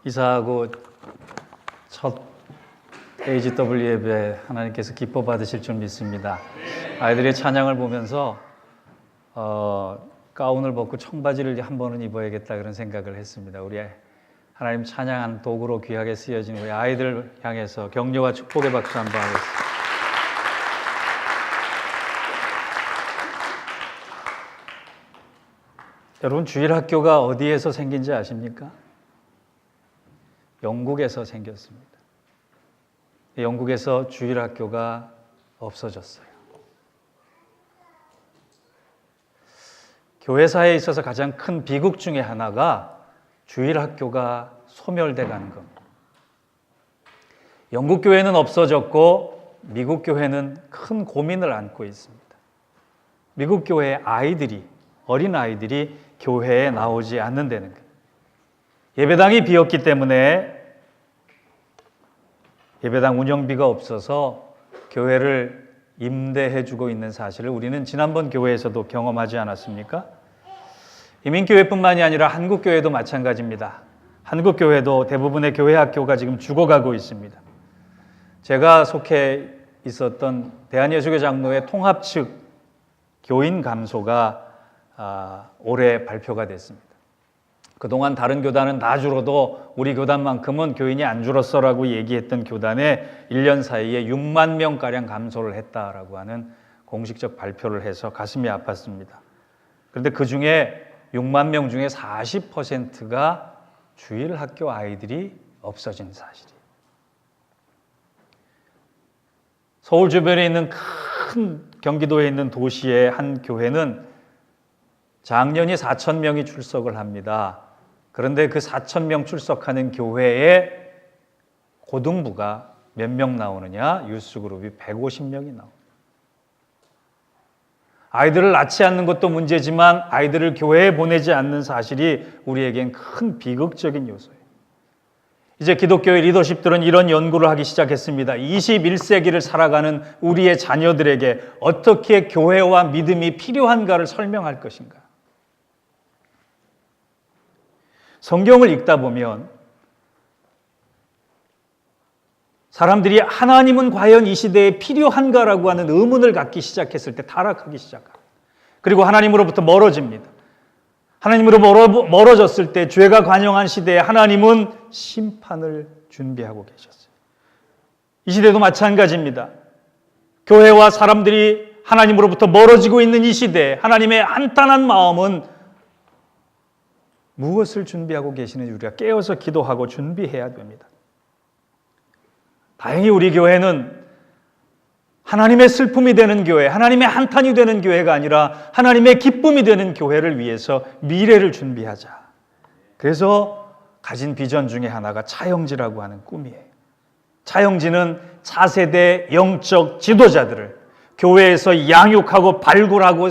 이사하고 첫 AGW 예배 하나님께서 기뻐 받으실 줄 믿습니다. 아이들의 찬양을 보면서 가운을 벗고 청바지를 한 번은 입어야겠다 그런 생각을 했습니다. 우리 하나님 찬양한 도구로 귀하게 쓰여진 우리 아이들 향해서 격려와 축복의 박수 한번 하겠습니다. 여러분, 주일학교가 어디에서 생긴지 아십니까? 영국에서 생겼습니다. 영국에서 주일학교가 없어졌어요. 교회사에 있어서 가장 큰 비극 중에 하나가 주일학교가 소멸돼 가는 겁니다. 영국 교회는 없어졌고 미국 교회는 큰 고민을 안고 있습니다. 미국 교회의 아이들이, 어린 아이들이 교회에 나오지 않는다는 거예요. 예배당이 비었기 때문에 예배당 운영비가 없어서 교회를 임대해주고 있는 사실을 우리는 지난번 교회에서도 경험하지 않았습니까? 이민교회뿐만이 아니라 한국교회도 마찬가지입니다. 한국교회도 대부분의 교회 학교가 지금 죽어가고 있습니다. 제가 속해 있었던 대한예수교 장로회 통합 측 교인 감소가 올해 발표가 됐습니다. 그동안 다른 교단은 다 줄어도 우리 교단만큼은 교인이 안 줄었어라고 얘기했던 교단에 1년 사이에 6만 명가량 감소를 했다라고 하는 공식적 발표를 해서 가슴이 아팠습니다. 그런데 그 중에 6만 명 중에 40%가 주일학교 아이들이 없어진 사실이에요. 서울 주변에 있는 큰 경기도에 있는 도시의 한 교회는 작년이 4천 명이 출석을 합니다. 그런데 그 4천 명 출석하는 교회에 고등부가 몇 명 나오느냐? 유스그룹이 150명이 나옵니다. 아이들을 낳지 않는 것도 문제지만 아이들을 교회에 보내지 않는 사실이 우리에겐 큰 비극적인 요소예요. 이제 기독교의 리더십들은 이런 연구를 하기 시작했습니다. 21세기를 살아가는 우리의 자녀들에게 어떻게 교회와 믿음이 필요한가를 설명할 것인가. 성경을 읽다 보면 사람들이 하나님은 과연 이 시대에 필요한가라고 하는 의문을 갖기 시작했을 때 타락하기 시작합니다. 그리고 하나님으로부터 멀어집니다. 하나님으로 멀어졌을 때 죄가 관영한 시대에 하나님은 심판을 준비하고 계셨어요. 이 시대도 마찬가지입니다. 교회와 사람들이 하나님으로부터 멀어지고 있는 이 시대에 하나님의 한탄한 마음은 무엇을 준비하고 계시는지 우리가 깨어서 기도하고 준비해야 됩니다. 다행히 우리 교회는 하나님의 슬픔이 되는 교회, 하나님의 한탄이 되는 교회가 아니라 하나님의 기쁨이 되는 교회를 위해서 미래를 준비하자. 그래서 가진 비전 중에 하나가 차영지라고 하는 꿈이에요. 차영지는 차세대 영적 지도자들을 교회에서 양육하고 발굴하고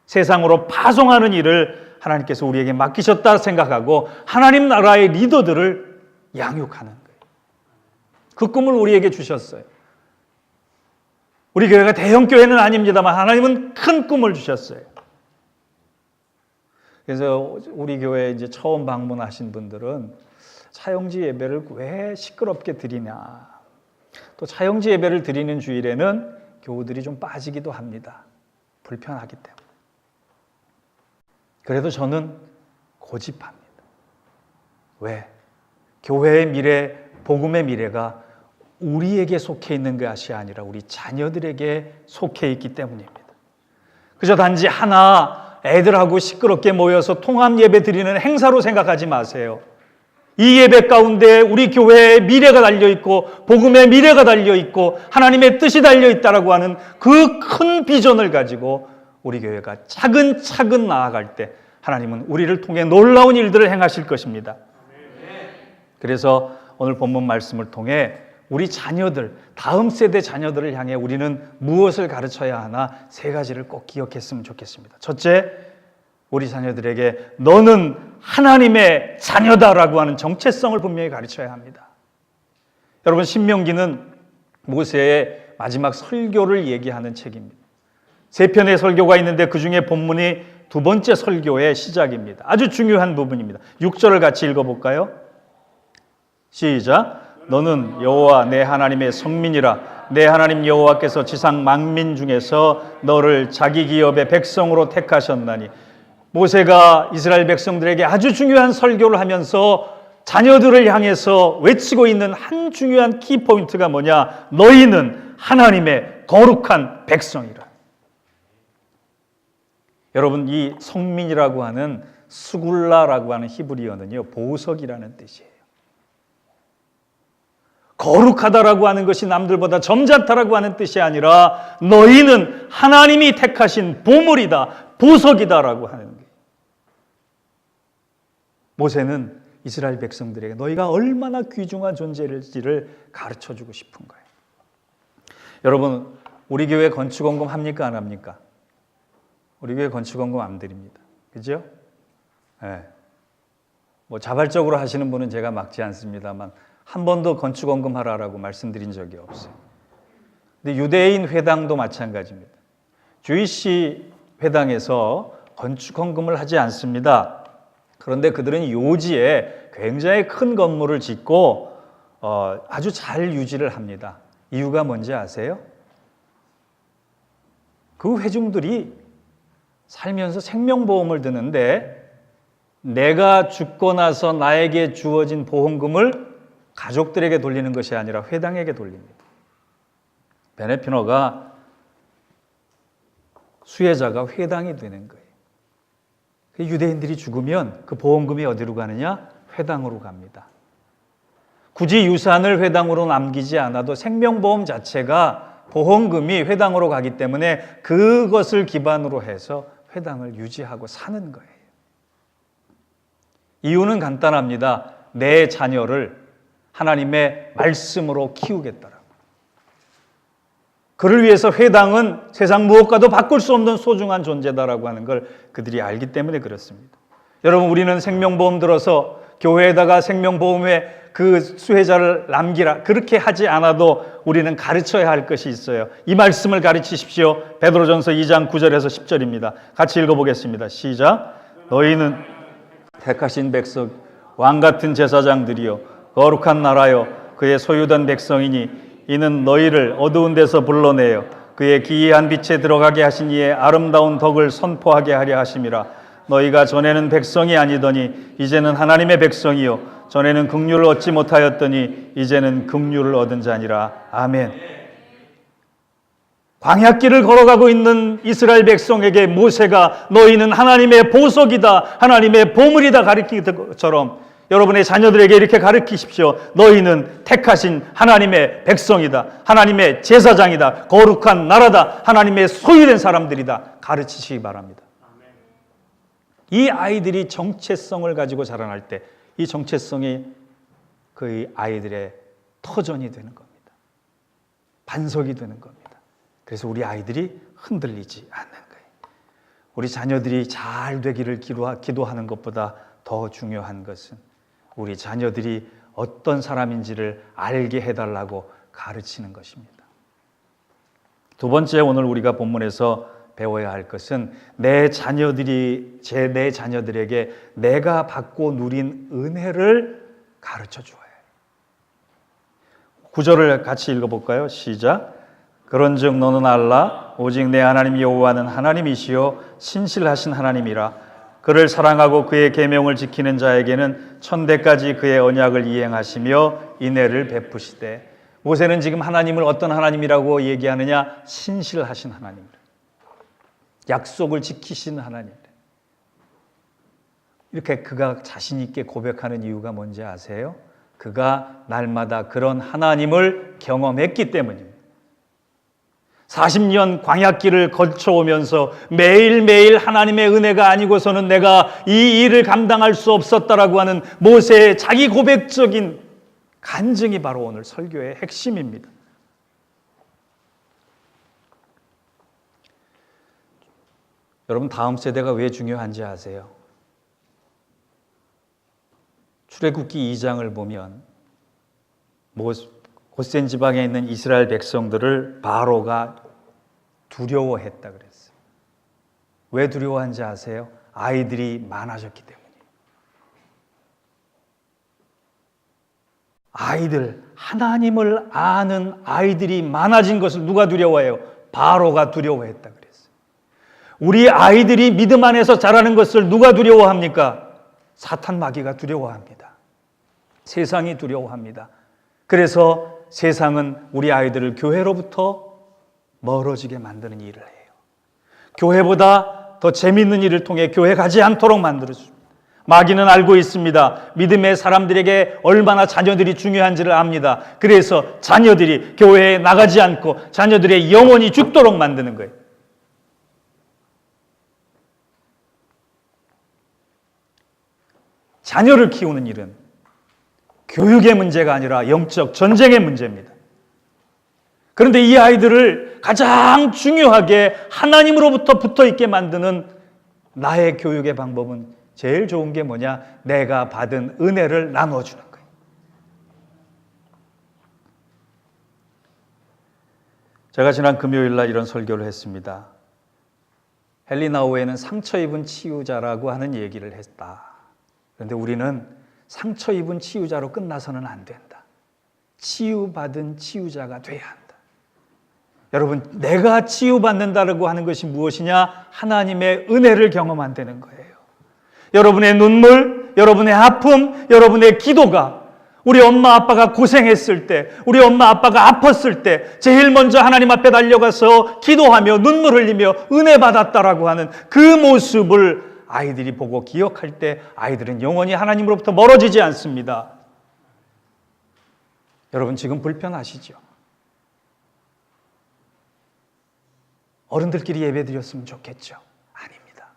세상으로 파송하는 일을 하나님께서 우리에게 맡기셨다 생각하고 하나님 나라의 리더들을 양육하는 거예요. 그 꿈을 우리에게 주셨어요. 우리 교회가 대형 교회는 아닙니다만 하나님은 큰 꿈을 주셨어요. 그래서 우리 교회에 이제 처음 방문하신 분들은 차영지 예배를 왜 시끄럽게 드리냐. 또 차영지 예배를 드리는 주일에는 교우들이 좀 빠지기도 합니다. 불편하기 때문에. 그래도 저는 고집합니다. 왜? 교회의 미래, 복음의 미래가 우리에게 속해 있는 것이 아니라 우리 자녀들에게 속해 있기 때문입니다. 그저 단지 하나 애들하고 시끄럽게 모여서 통합 예배 드리는 행사로 생각하지 마세요. 이 예배 가운데 우리 교회의 미래가 달려있고 복음의 미래가 달려있고 하나님의 뜻이 달려있다라고 하는 그 큰 비전을 가지고 우리 교회가 차근차근 나아갈 때 하나님은 우리를 통해 놀라운 일들을 행하실 것입니다. 그래서 오늘 본문 말씀을 통해 우리 자녀들, 다음 세대 자녀들을 향해 우리는 무엇을 가르쳐야 하나 세 가지를 꼭 기억했으면 좋겠습니다. 첫째, 우리 자녀들에게 너는 하나님의 자녀다라고 하는 정체성을 분명히 가르쳐야 합니다. 여러분, 신명기는 모세의 마지막 설교를 얘기하는 책입니다. 3편의 설교가 있는데 그 중에 본문이 두 번째 설교의 시작입니다. 아주 중요한 부분입니다. 6절을 같이 읽어볼까요? 시작. 너는 여호와 내 하나님의 성민이라. 내 하나님 여호와께서 지상 만민 중에서 너를 자기 기업의 백성으로 택하셨나니. 모세가 이스라엘 백성들에게 아주 중요한 설교를 하면서 자녀들을 향해서 외치고 있는 한 중요한 키포인트가 뭐냐? 너희는 하나님의 거룩한 백성이라. 여러분, 이 성민이라고 하는 스굴라라고 하는 히브리어는요, 보석이라는 뜻이에요. 거룩하다라고 하는 것이 남들보다 점잖다라고 하는 뜻이 아니라 너희는 하나님이 택하신 보물이다, 보석이다라고 하는 거예요. 모세는 이스라엘 백성들에게 너희가 얼마나 귀중한 존재일지를 가르쳐주고 싶은 거예요. 여러분, 우리 교회 건축원금 합니까, 안 합니까? 우리 교회 건축원금 안 드립니다. 그죠? 네. 뭐 자발적으로 하시는 분은 제가 막지 않습니다만 한 번도 건축원금 하라라고 말씀드린 적이 없어요. 근데 유대인 회당도 마찬가지입니다. 주이시 회당에서 건축헌금을 하지 않습니다. 그런데 그들은 요지에 굉장히 큰 건물을 짓고 아주 잘 유지를 합니다. 이유가 뭔지 아세요? 그 회중들이 살면서 생명보험을 드는데 내가 죽고 나서 나에게 주어진 보험금을 가족들에게 돌리는 것이 아니라 회당에게 돌립니다. 베네피너가 수혜자가 회당이 되는 거예요. 유대인들이 죽으면 그 보험금이 어디로 가느냐? 회당으로 갑니다. 굳이 유산을 회당으로 남기지 않아도 생명보험 자체가 보험금이 회당으로 가기 때문에 그것을 기반으로 해서 회당을 유지하고 사는 거예요. 이유는 간단합니다. 내 자녀를 하나님의 말씀으로 키우겠다라고. 그를 위해서 회당은 세상 무엇과도 바꿀 수 없는 소중한 존재다라고 하는 걸 그들이 알기 때문에 그렇습니다. 여러분, 우리는 생명보험 들어서 교회에다가 생명보험에 그 수혜자를 남기라 그렇게 하지 않아도 우리는 가르쳐야 할 것이 있어요. 이 말씀을 가르치십시오. 베드로전서 2장 9절에서 10절입니다. 같이 읽어보겠습니다. 시작. 너희는 택하신 백성, 왕같은 제사장들이요 거룩한 나라요 그의 소유된 백성이니 이는 너희를 어두운 데서 불러내어 그의 기이한 빛에 들어가게 하신 이의 아름다운 덕을 선포하게 하려 하심이라. 너희가 전에는 백성이 아니더니 이제는 하나님의 백성이요 전에는 긍휼을 얻지 못하였더니 이제는 긍휼을 얻은 자니라. 아멘. 광야길을 걸어가고 있는 이스라엘 백성에게 모세가 너희는 하나님의 보석이다, 하나님의 보물이다 가르치는 것처럼 여러분의 자녀들에게 이렇게 가르치십시오. 너희는 택하신 하나님의 백성이다, 하나님의 제사장이다, 거룩한 나라다, 하나님의 소유된 사람들이다 가르치시기 바랍니다. 이 아이들이 정체성을 가지고 자라날 때 이 정체성이 그 아이들의 터전이 되는 겁니다. 반석이 되는 겁니다. 그래서 우리 아이들이 흔들리지 않는 거예요. 우리 자녀들이 잘 되기를 기도하는 것보다 더 중요한 것은 우리 자녀들이 어떤 사람인지를 알게 해달라고 가르치는 것입니다. 두 번째, 오늘 우리가 본문에서 배워야 할 것은 내 자녀들에게 내가 받고 누린 은혜를 가르쳐 주어야 해요. 9절을 같이 읽어볼까요? 시작. 그런즉 너는 알라 오직 내 하나님 여호와는 하나님이시요 신실하신 하나님이라. 그를 사랑하고 그의 계명을 지키는 자에게는 천대까지 그의 언약을 이행하시며 인애를 베푸시되. 모세는 지금 하나님을 어떤 하나님이라고 얘기하느냐? 신실하신 하나님이라. 약속을 지키시는 하나님. 이렇게 그가 자신 있게 고백하는 이유가 뭔지 아세요? 그가 날마다 그런 하나님을 경험했기 때문입니다. 40년 광야길을 거쳐오면서 매일매일 하나님의 은혜가 아니고서는 내가 이 일을 감당할 수 없었다라고 하는 모세의 자기 고백적인 간증이 바로 오늘 설교의 핵심입니다. 여러분, 다음 세대가 왜 중요한지 아세요? 출애굽기 2장을 보면 고센 지방에 있는 이스라엘 백성들을 바로가 두려워했다 그랬어요. 왜 두려워한지 아세요? 아이들이 많아졌기 때문이에요. 아이들, 하나님을 아는 아이들이 많아진 것을 누가 두려워해요? 바로가 두려워했다 그랬어요. 우리 아이들이 믿음 안에서 자라는 것을 누가 두려워합니까? 사탄 마귀가 두려워합니다. 세상이 두려워합니다. 그래서 세상은 우리 아이들을 교회로부터 멀어지게 만드는 일을 해요. 교회보다 더 재밌는 일을 통해 교회 가지 않도록 만들어줍니다. 마귀는 알고 있습니다. 믿음의 사람들에게 얼마나 자녀들이 중요한지를 압니다. 그래서 자녀들이 교회에 나가지 않고 자녀들의 영혼이 죽도록 만드는 거예요. 자녀를 키우는 일은 교육의 문제가 아니라 영적 전쟁의 문제입니다. 그런데 이 아이들을 가장 중요하게 하나님으로부터 붙어 있게 만드는 나의 교육의 방법은 제일 좋은 게 뭐냐? 내가 받은 은혜를 나눠주는 거예요. 제가 지난 금요일 날 이런 설교를 했습니다. 헨리 나우에는 상처 입은 치유자라고 하는 얘기를 했다. 그런데 우리는 상처 입은 치유자로 끝나서는 안 된다. 치유받은 치유자가 돼야 한다. 여러분, 내가 치유받는다고 하는 것이 무엇이냐? 하나님의 은혜를 경험한다는 거예요. 여러분의 눈물, 여러분의 아픔, 여러분의 기도가 우리 엄마 아빠가 고생했을 때, 우리 엄마 아빠가 아팠을 때 제일 먼저 하나님 앞에 달려가서 기도하며 눈물 흘리며 은혜 받았다라고 하는 그 모습을 아이들이 보고 기억할 때 아이들은 영원히 하나님으로부터 멀어지지 않습니다. 여러분, 지금 불편하시죠? 어른들끼리 예배드렸으면 좋겠죠? 아닙니다.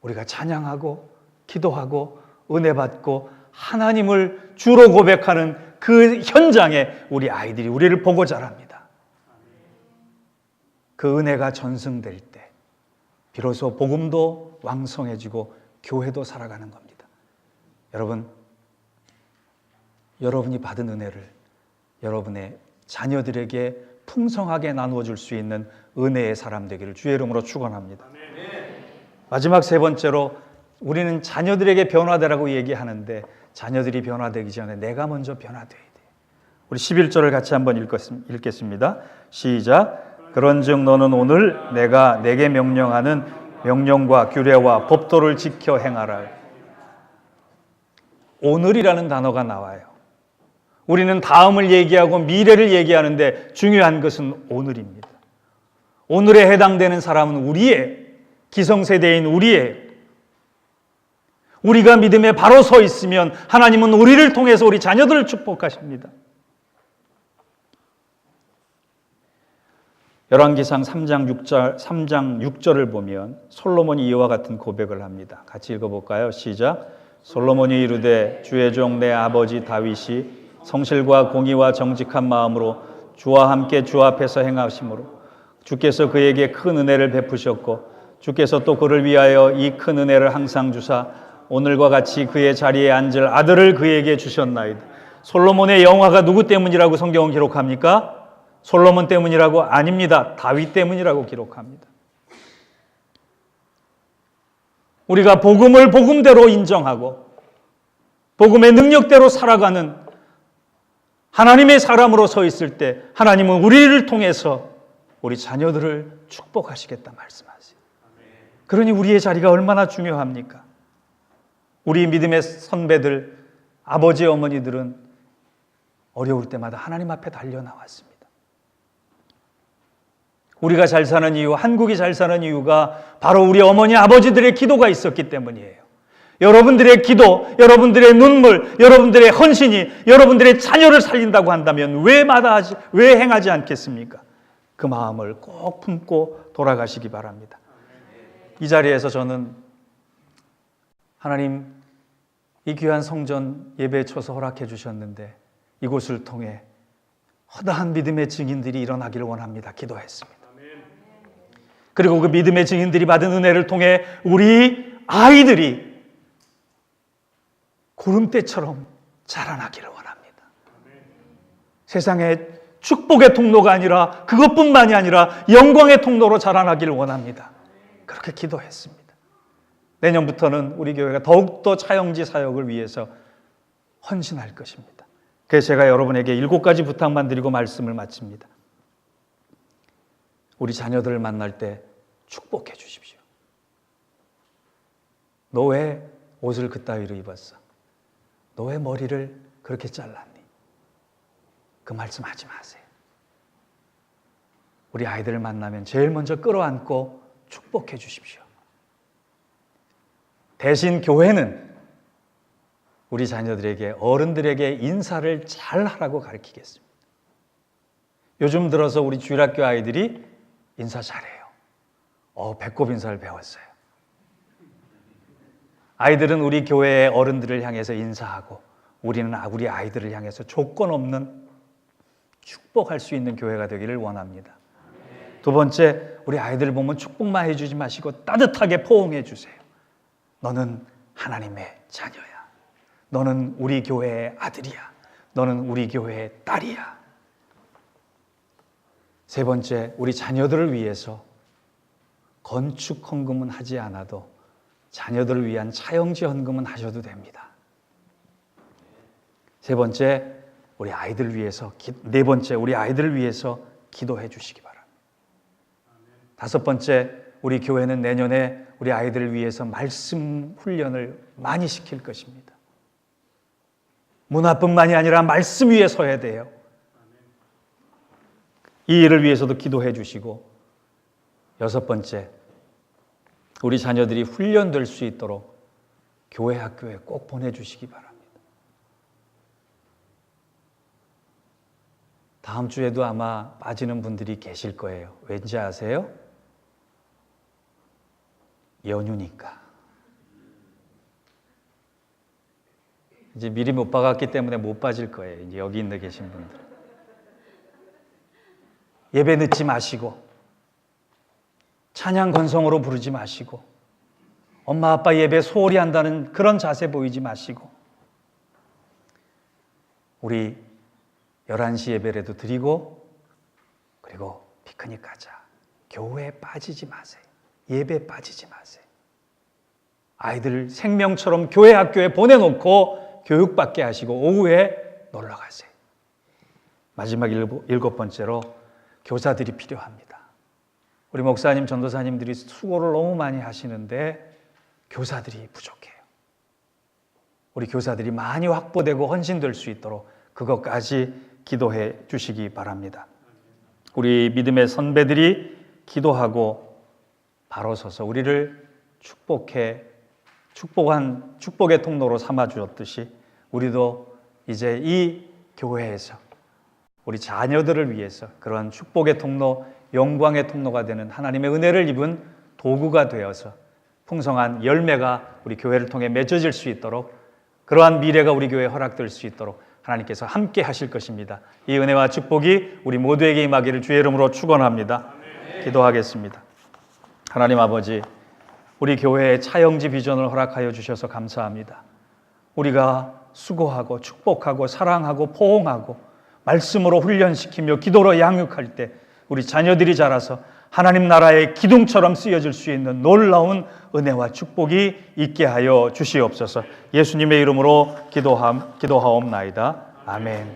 우리가 찬양하고 기도하고 은혜 받고 하나님을 주로 고백하는 그 현장에 우리 아이들이 우리를 보고 자랍니다. 그 은혜가 전승될 때 비로소 복음도 왕성해지고 교회도 살아가는 겁니다. 여러분, 여러분이 받은 은혜를 여러분의 자녀들에게 풍성하게 나누어줄 수 있는 은혜의 사람 되기를 주의 이름으로 축원합니다. 마지막 세 번째로 우리는 자녀들에게 변화되라고 얘기하는데 자녀들이 변화되기 전에 내가 먼저 변화돼야 돼요. 우리 11절을 같이 한번 읽겠습니다. 시작. 그런즉 너는 오늘 내가 내게 명령하는 명령과 규례와 법도를 지켜 행하라. 오늘이라는 단어가 나와요. 우리는 다음을 얘기하고 미래를 얘기하는데 중요한 것은 오늘입니다. 오늘에 해당되는 사람은 우리의 기성세대인 우리의 우리가 믿음에 바로 서 있으면 하나님은 우리를 통해서 우리 자녀들을 축복하십니다. 열왕기상 3장 6절을 보면 솔로몬이 이와 같은 고백을 합니다. 같이 읽어볼까요? 시작. 솔로몬이 이르되 주의 종 내 아버지 다윗이 성실과 공의와 정직한 마음으로 주와 함께 주 앞에서 행하심으로 주께서 그에게 큰 은혜를 베푸셨고 주께서 또 그를 위하여 이 큰 은혜를 항상 주사 오늘과 같이 그의 자리에 앉을 아들을 그에게 주셨나이다. 솔로몬의 영화가 누구 때문이라고 성경은 기록합니까? 솔로몬 때문이라고? 아닙니다. 다윗 때문이라고 기록합니다. 우리가 복음을 복음대로 인정하고 복음의 능력대로 살아가는 하나님의 사람으로 서 있을 때 하나님은 우리를 통해서 우리 자녀들을 축복하시겠다 말씀하세요. 그러니 우리의 자리가 얼마나 중요합니까? 우리 믿음의 선배들, 아버지, 어머니들은 어려울 때마다 하나님 앞에 달려나왔습니다. 우리가 잘 사는 이유, 한국이 잘 사는 이유가 바로 우리 어머니, 아버지들의 기도가 있었기 때문이에요. 여러분들의 기도, 여러분들의 눈물, 여러분들의 헌신이 여러분들의 자녀를 살린다고 한다면 왜 행하지 않겠습니까? 그 마음을 꼭 품고 돌아가시기 바랍니다. 이 자리에서 저는 하나님 이 귀한 성전 예배에 쳐서 허락해 주셨는데 이곳을 통해 허다한 믿음의 증인들이 일어나기를 원합니다. 기도했습니다. 그리고 그 믿음의 증인들이 받은 은혜를 통해 우리 아이들이 구름대처럼 자라나기를 원합니다. 세상에 축복의 통로가 아니라 그것뿐만이 아니라 영광의 통로로 자라나기를 원합니다. 그렇게 기도했습니다. 내년부터는 우리 교회가 더욱더 차영지 사역을 위해서 헌신할 것입니다. 그래서 제가 여러분에게 7가지 부탁만 드리고 말씀을 마칩니다. 우리 자녀들을 만날 때 축복해 주십시오. 너 왜 옷을 그따위로 입었어? 너 왜 머리를 그렇게 잘랐니? 그 말씀 하지 마세요. 우리 아이들을 만나면 제일 먼저 끌어안고 축복해 주십시오. 대신 교회는 우리 자녀들에게, 어른들에게 인사를 잘 하라고 가르치겠습니다. 요즘 들어서 우리 주일학교 아이들이 인사 잘해요. 배꼽 인사를 배웠어요. 아이들은 우리 교회의 어른들을 향해서 인사하고, 우리는 우리 아이들을 향해서 조건 없는 축복할 수 있는 교회가 되기를 원합니다. 두 번째, 우리 아이들 보면 축복만 해주지 마시고 따뜻하게 포옹해 주세요. 너는 하나님의 자녀야. 너는 우리 교회의 아들이야. 너는 우리 교회의 딸이야. 세 번째, 우리 자녀들을 위해서 건축 헌금은 하지 않아도 자녀들을 위한 차용지 헌금은 하셔도 됩니다. 세 번째, 우리 아이들을 위해서, 네 번째, 우리 아이들을 위해서 기도해 주시기 바랍니다. 다섯 번째, 우리 교회는 내년에 우리 아이들을 위해서 말씀 훈련을 많이 시킬 것입니다. 문화뿐만이 아니라 말씀 위에 서야 돼요. 이 일을 위해서도 기도해 주시고, 여섯 번째, 우리 자녀들이 훈련될 수 있도록 교회 학교에 꼭 보내주시기 바랍니다. 다음 주에도 아마 빠지는 분들이 계실 거예요. 왠지 아세요? 연휴니까. 이제 미리 못 박았기 때문에 못 빠질 거예요. 이제 여기 있는 계신 분들. 예배 늦지 마시고, 찬양 건성으로 부르지 마시고, 엄마 아빠 예배 소홀히 한다는 그런 자세 보이지 마시고, 우리 11시 예배라도 드리고, 그리고 피크닉 가자. 교회에 빠지지 마세요. 예배에 빠지지 마세요. 아이들 생명처럼 교회 학교에 보내놓고 교육받게 하시고 오후에 놀러 가세요. 마지막 일곱 번째로 교사들이 필요합니다. 우리 목사님, 전도사님들이 수고를 너무 많이 하시는데 교사들이 부족해요. 우리 교사들이 많이 확보되고 헌신될 수 있도록 그것까지 기도해 주시기 바랍니다. 우리 믿음의 선배들이 기도하고 바로 서서 우리를 축복의 통로로 삼아 주었듯이 우리도 이제 이 교회에서 우리 자녀들을 위해서 그러한 축복의 통로, 영광의 통로가 되는 하나님의 은혜를 입은 도구가 되어서 풍성한 열매가 우리 교회를 통해 맺어질 수 있도록, 그러한 미래가 우리 교회에 허락될 수 있도록 하나님께서 함께 하실 것입니다. 이 은혜와 축복이 우리 모두에게 임하기를 주의 이름으로 축원합니다. 기도하겠습니다. 하나님 아버지, 우리 교회의 차영지 비전을 허락하여 주셔서 감사합니다. 우리가 수고하고 축복하고 사랑하고 포옹하고 말씀으로 훈련시키며 기도로 양육할 때 우리 자녀들이 자라서 하나님 나라의 기둥처럼 쓰여질 수 있는 놀라운 은혜와 축복이 있게 하여 주시옵소서. 예수님의 이름으로 기도하옵나이다. 아멘.